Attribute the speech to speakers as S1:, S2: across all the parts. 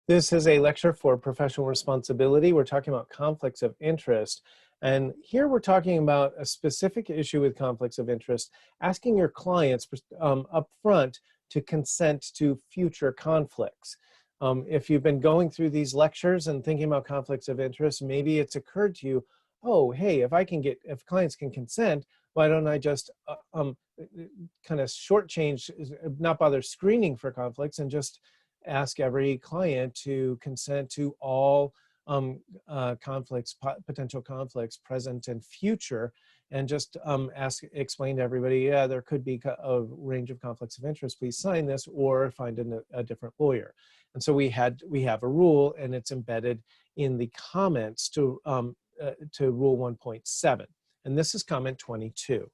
S1: This is a lecture for professional responsibility. We're talking about conflicts of interest. And here we're talking about a specific issue with conflicts of interest, asking your clients up front to consent to future conflicts. If you've been going through these lectures and thinking about conflicts of interest, maybe it's occurred to you, oh, hey, if clients can consent, why don't I just kind of shortchange, not bother screening for conflicts and just ask every client to consent to all potential conflicts, present and future, and just explain to everybody, yeah, there could be a range of conflicts of interest. Please sign this or find a different lawyer. And so we have a rule, and it's embedded in the comments to Rule 1.7. And this is comment 22.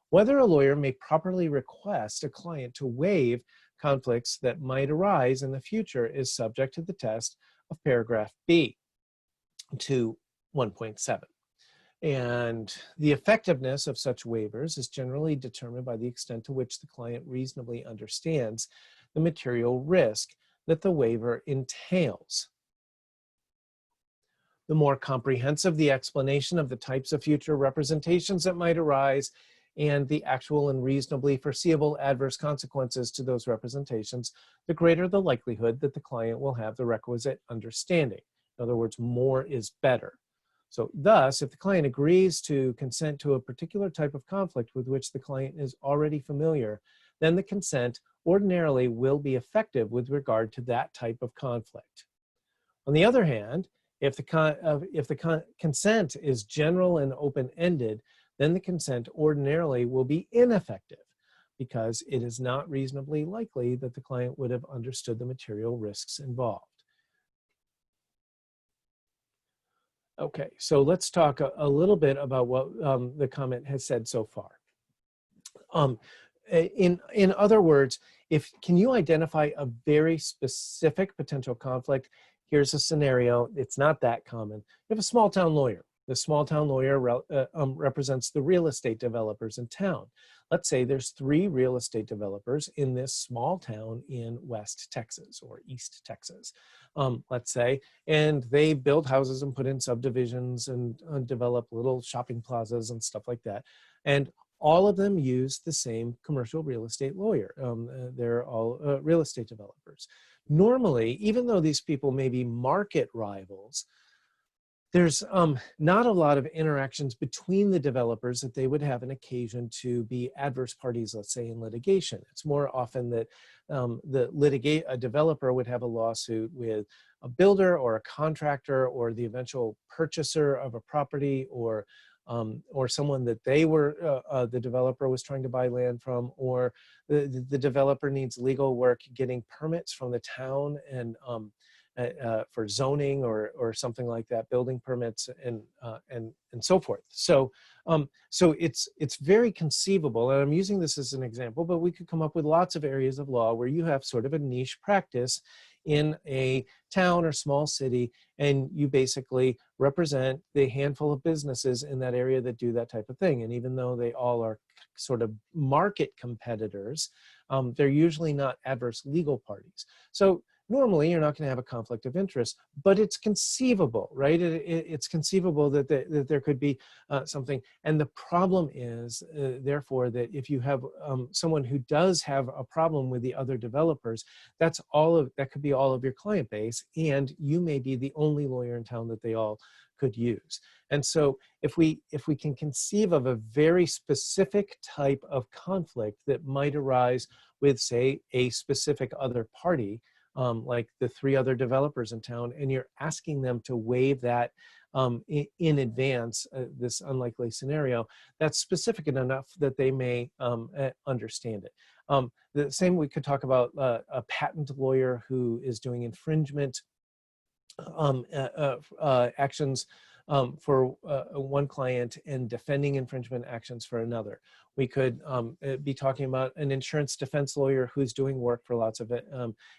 S1: Whether a lawyer may properly request a client to waive conflicts that might arise in the future is subject to the test of paragraph B to 1.7. And the effectiveness of such waivers is generally determined by the extent to which the client reasonably understands the material risk that the waiver entails. The more comprehensive the explanation of the types of future representations that might arise and the actual and reasonably foreseeable adverse consequences to those representations, the greater the likelihood that the client will have the requisite understanding. In other words, more is better. So thus, if the client agrees to consent to a particular type of conflict with which the client is already familiar, then the consent ordinarily will be effective with regard to that type of conflict. On the other hand, if the consent is general and open-ended, then the consent ordinarily will be ineffective because it is not reasonably likely that the client would have understood the material risks involved. Okay, so let's talk a little bit about what the comment has said so far. In other words, can you identify a very specific potential conflict? Here's a scenario. It's not that common. You have a small town lawyer. The small town lawyer represents the real estate developers in town. Let's say there's 3 real estate developers in this small town in West Texas or East Texas, let's say, and they build houses and put in subdivisions and develop little shopping plazas and stuff like that. And all of them use the same commercial real estate lawyer. They're all real estate developers. Normally, even though these people may be market rivals, there's not a lot of interactions between the developers that they would have an occasion to be adverse parties, let's say, in litigation. It's more often that a developer would have a lawsuit with a builder or a contractor or the eventual purchaser of a property or someone that the developer was trying to buy land from, or the developer needs legal work getting permits from the town and for zoning or something like that, building permits and so forth. So it's very conceivable, and I'm using this as an example, but we could come up with lots of areas of law where you have sort of a niche practice in a town or small city, and you basically represent the handful of businesses in that area that do that type of thing. And even though they all are sort of market competitors, they're usually not adverse legal parties. So normally, you're not going to have a conflict of interest, but it's conceivable, right? It's conceivable that there could be something. And the problem is, therefore, that if you have someone who does have a problem with the other developers, that could be all of your client base, and you may be the only lawyer in town that they all could use. And so if we can conceive of a very specific type of conflict that might arise with, say, a specific other party, like the 3 other developers in town, and you're asking them to waive that in advance, this unlikely scenario, that's specific enough that they may understand it. The same, we could talk about a patent lawyer who is doing infringement actions for one client and defending infringement actions for another. We could be talking about an insurance defense lawyer who's doing work for lots of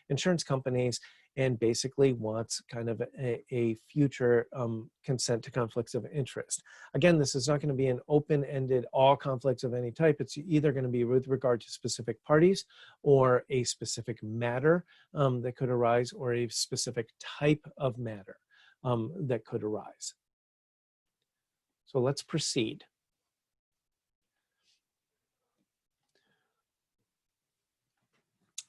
S1: insurance companies and basically wants kind of a future consent to conflicts of interest. Again, this is not going to be an open-ended all conflicts of any type. It's either going to be with regard to specific parties or a specific matter that could arise, or a specific type of matter that could arise. So let's proceed.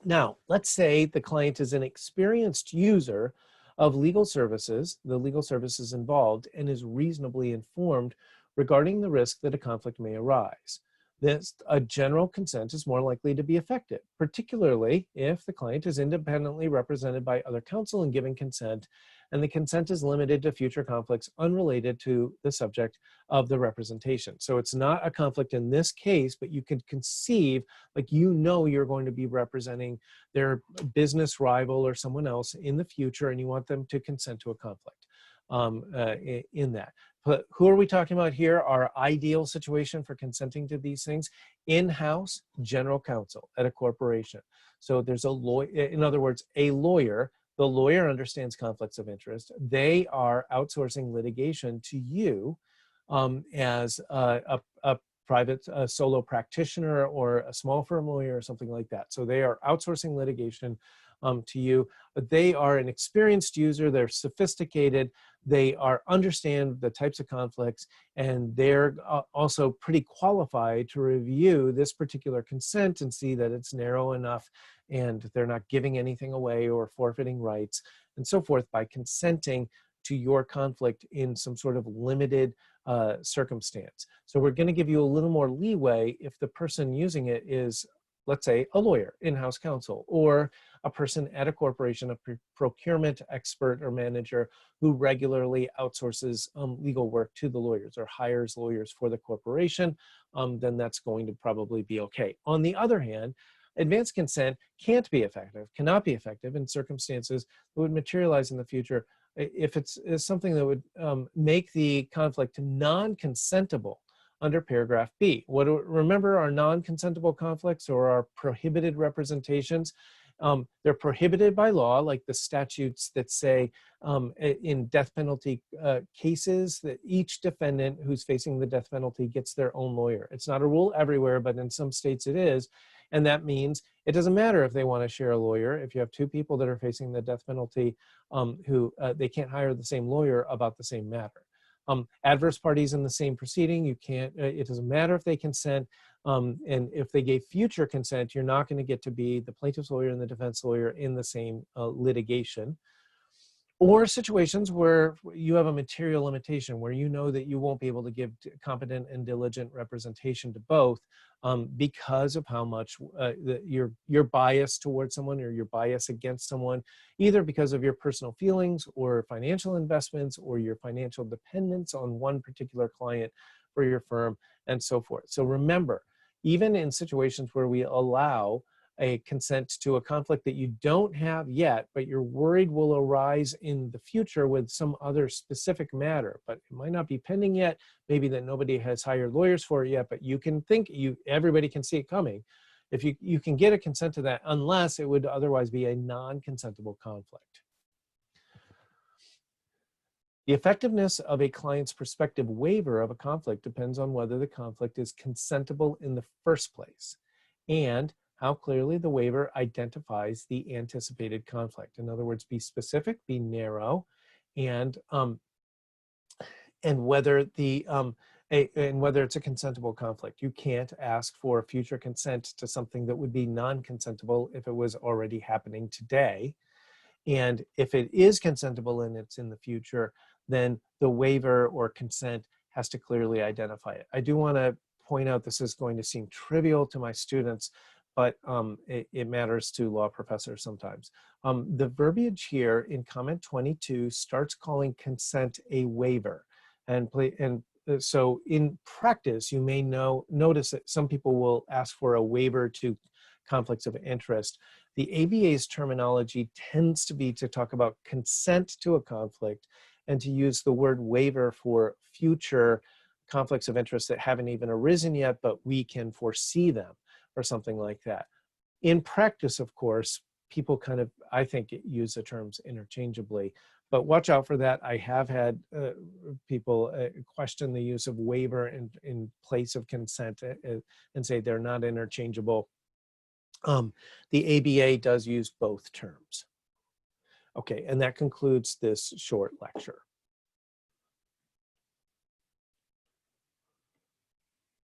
S1: Now, let's say the client is an experienced user of legal services, the legal services involved, and is reasonably informed regarding the risk that a conflict may arise. A general consent is more likely to be effective, particularly if the client is independently represented by other counsel in giving consent, and the consent is limited to future conflicts unrelated to the subject of the representation. So it's not a conflict in this case, but you could conceive, like, you know, you're going to be representing their business rival or someone else in the future, and you want them to consent to a conflict in that. But who are we talking about here? Our ideal situation for consenting to these things: in-house general counsel at a corporation. So there's a lawyer, in other words, a lawyer. The lawyer understands conflicts of interest. They are outsourcing litigation to you as a private solo practitioner or a small firm lawyer or something like that. So they are outsourcing litigation to you. They are an experienced user. They're sophisticated. They understand the types of conflicts, and they're also pretty qualified to review this particular consent and see that it's narrow enough and they're not giving anything away or forfeiting rights and so forth by consenting to your conflict in some sort of limited circumstance. So we're going to give you a little more leeway if the person using it is, let's say, a lawyer, in-house counsel, or a person at a corporation, a procurement expert or manager who regularly outsources legal work to the lawyers or hires lawyers for the corporation, then that's going to probably be okay. On the other hand, advanced consent cannot be effective in circumstances that would materialize in the future if it's something that would make the conflict non-consentable under paragraph B. Remember our non-consentable conflicts or our prohibited representations? They're prohibited by law, like the statutes that say in death penalty cases that each defendant who's facing the death penalty gets their own lawyer. It's not a rule everywhere, but in some states it is. And that means it doesn't matter if they want to share a lawyer. If you have two people that are facing the death penalty who they can't hire the same lawyer about the same matter. Adverse parties in the same proceeding, you can't, it doesn't matter if they consent, and if they gave future consent, you're not going to get to be the plaintiff's lawyer and the defense lawyer in the same litigation. Or situations where you have a material limitation, where you know that you won't be able to give competent and diligent representation to both because of how much your bias towards someone or your bias against someone, either because of your personal feelings or financial investments or your financial dependence on one particular client for your firm and so forth. So remember, even in situations where we allow a consent to a conflict that you don't have yet, but you're worried will arise in the future with some other specific matter, but it might not be pending yet, maybe that nobody has hired lawyers for it yet, but you can think, everybody can see it coming. If you can get a consent to that, unless it would otherwise be a non-consentable conflict. The effectiveness of a client's prospective waiver of a conflict depends on whether the conflict is consentable in the first place, and how clearly the waiver identifies the anticipated conflict. In other words, be specific, be narrow, and whether whether it's a consentable conflict. You can't ask for future consent to something that would be non-consentable if it was already happening today. And if it is consentable and it's in the future, then the waiver or consent has to clearly identify it. I do want to point out, this is going to seem trivial to my students, but it matters to law professors sometimes. The verbiage here in comment 22 starts calling consent a waiver. So in practice, you may notice that some people will ask for a waiver to conflicts of interest. The ABA's terminology tends to be to talk about consent to a conflict and to use the word waiver for future conflicts of interest that haven't even arisen yet, but we can foresee them or something like that. In practice, of course, people kind of, I think, use the terms interchangeably, but watch out for that. I have had people question the use of waiver in place of consent and say they're not interchangeable. The ABA does use both terms. Okay, and that concludes this short lecture.